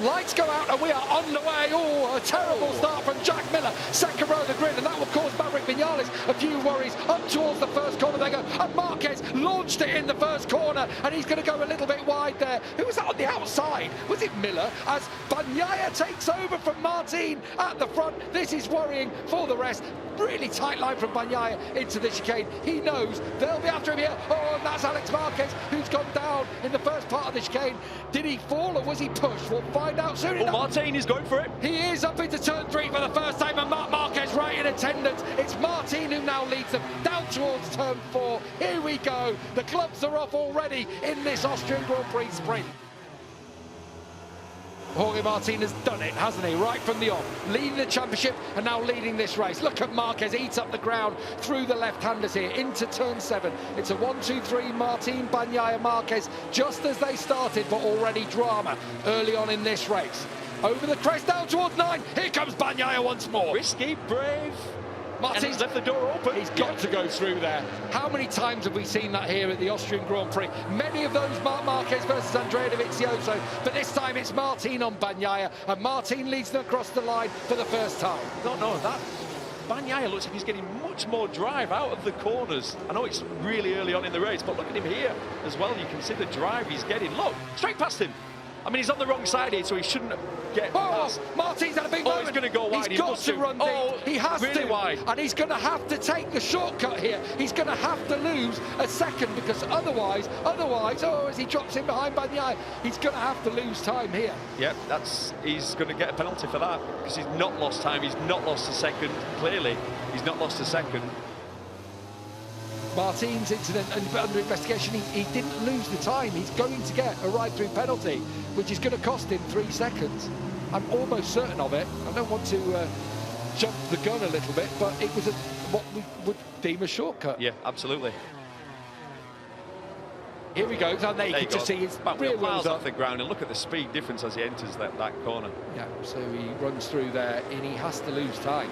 Lights go out and we are on the way. Oh, a terrible start from Jack Miller. Second row of the grid, and that will cause Maverick Vinales a few worries. Up towards the first corner they go. And Marquez launched it in the first corner, and he's going to go a little bit wide there. Who was that on the outside? Was it Miller? As Bagnaia takes over from Martin at the front. This is worrying for the rest. Really tight line from Bagnaia into the chicane. He knows they'll be after him here. Oh, and that's Alex Marquez, who's gone down in the first part of the chicane. Did he fall or was he pushed? We'll find out soon enough. Martin is going for it. He is up into turn 3 for the first time, and Marc Marquez right in attendance. It's Martin who now leads them down towards turn 4. Here we go. The clubs are off already in this Austrian Grand Prix sprint. Jorge Martin has done it, hasn't he? Right from the off, leading the championship and now leading this race. Look at Marquez, eats up the ground through the left-handers here into turn 7. It's a 1-2-3, Martin, Bagnaia, Marquez, just as they started, but already drama early on in this race. Over the crest, down towards 9. Here comes Bagnaia once more. Risky, brave. Martin's left the door open. He's got to go through there. How many times have we seen that here at the Austrian Grand Prix? Many of those Marc Marquez versus Andrea Dovizioso, but this time it's Martin on Bagnaia, and Martin leads them across the line for the first time. No, that Bagnaia looks like he's getting much more drive out of the corners. I know it's really early on in the race, but look at him here as well. You can see the drive he's getting. Look, straight past him. I mean, he's on the wrong side here, so he shouldn't get past. Martin's had a big moment. He's going to go wide. He's got to run deep. He has really to. Wide. And he's going to have to take the shortcut here. He's going to have to lose a second, because otherwise, as he drops in behind Bagnaia, he's going to have to lose time here. Yep, he's going to get a penalty for that, because he's not lost time. He's not lost a second. Clearly, he's not lost a second. Martin's incident under investigation, he didn't lose the time. He's going to get a ride-through penalty, which is going to cost him 3 seconds. I'm almost certain of it. I don't want to jump the gun a little bit, but it was what we would deem a shortcut. Yeah, absolutely. Here we go, and there you can just see his rear wheels off the ground, and look at the speed difference as he enters that corner. Yeah, so he runs through there, and he has to lose time.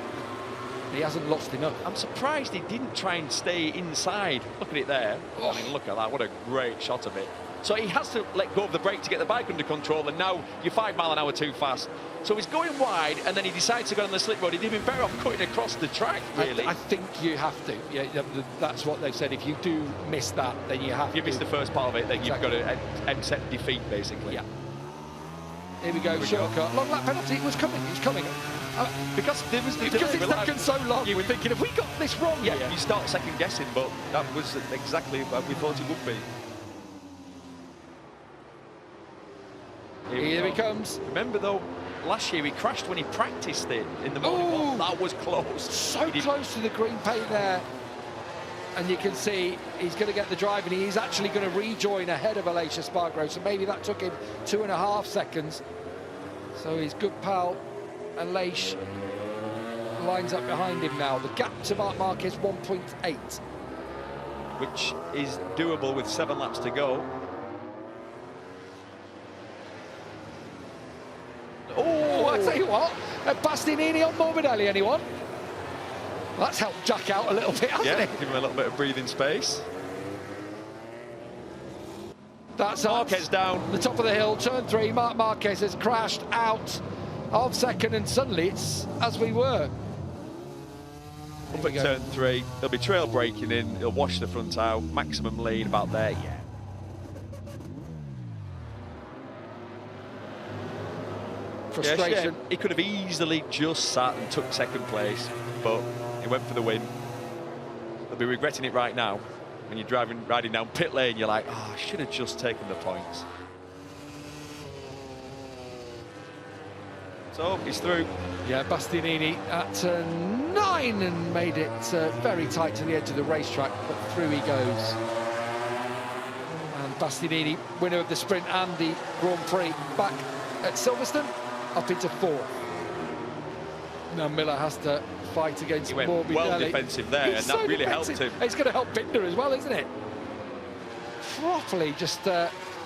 He hasn't lost enough. I'm surprised he didn't try and stay inside. Look at it there. Oh. I mean, look at that. What a great shot of it. So he has to let go of the brake to get the bike under control, and now you're 5 miles an hour too fast. So he's going wide, and then he decides to go on the slip road. He'd been better off cutting across the track, really. I think you have to. Yeah, that's what they've said. If you do miss that, then you have to. If you miss the first part of it, then exactly. You've got to accept defeat, basically. Yeah. Here we go, shortcut. Long lap penalty was coming. It's coming. Because it's taken so long, you were thinking, have we got this wrong? Yeah, you start second guessing, but that was exactly what we thought it would be. Here he comes. Remember though, last year he crashed when he practiced it in the morning walk. That was close. So close to the green paint there. And you can see he's going to get the drive, and he's actually going to rejoin ahead of Aleix Espargaro. So maybe that took him 2.5 seconds. So his good pal Aleix lines up behind him now. The gap to Marc Marquez 1.8, which is doable with 7 laps to go. Oh, I tell you what, Bastianini on Morbidelli, anyone? That's helped Jack out a little bit, hasn't it? Give him a little bit of breathing space. That's Marquez down. The top of the hill, turn 3, Marc Marquez has crashed out of second, and suddenly it's as we were. Up at turn 3, there'll be trail braking in, he'll wash the front out, maximum lead about there, yeah. Frustration. Yeah, he could have easily just sat and took second place, but he went for the win. They'll be regretting it right now. When you're riding down pit lane, you're like, oh, I should have just taken the points. So he's through. Yeah, Bastianini at 9 and made it very tight to the edge of the racetrack, but through he goes. And Bastianini, winner of the sprint and the Grand Prix, back at Silverstone, up into 4th. Now Miller has to fight against Morbidelli. Well defensive there, and that really helped him. It's going to help Binder as well, isn't it? Properly just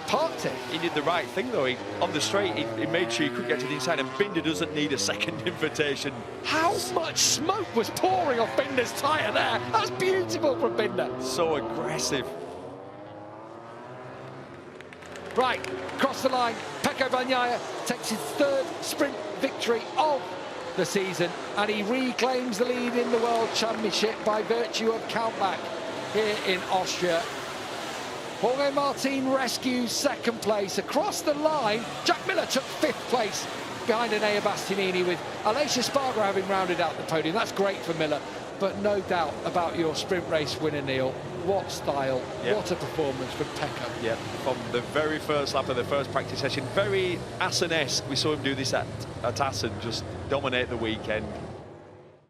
parked it. He did the right thing though. On the straight, he made sure he could get to the inside, and Binder doesn't need a second invitation. How much smoke was pouring off Binder's tyre there? That's beautiful from Binder. So aggressive. Right, cross the line, Pecco Bagnaia takes his third sprint victory of the season, and he reclaims the lead in the World Championship by virtue of countback here in Austria. Jorge Martin rescues second place. Across the line, Jack Miller took fifth place behind Enea Bastianini, with Aleix Espargaro having rounded out the podium. That's great for Miller, but no doubt about your sprint race winner, Neil. What style, what a performance from Pecco. Yeah, from the very first lap of the first practice session, very Assen-esque. We saw him do this at Assen, just dominate the weekend.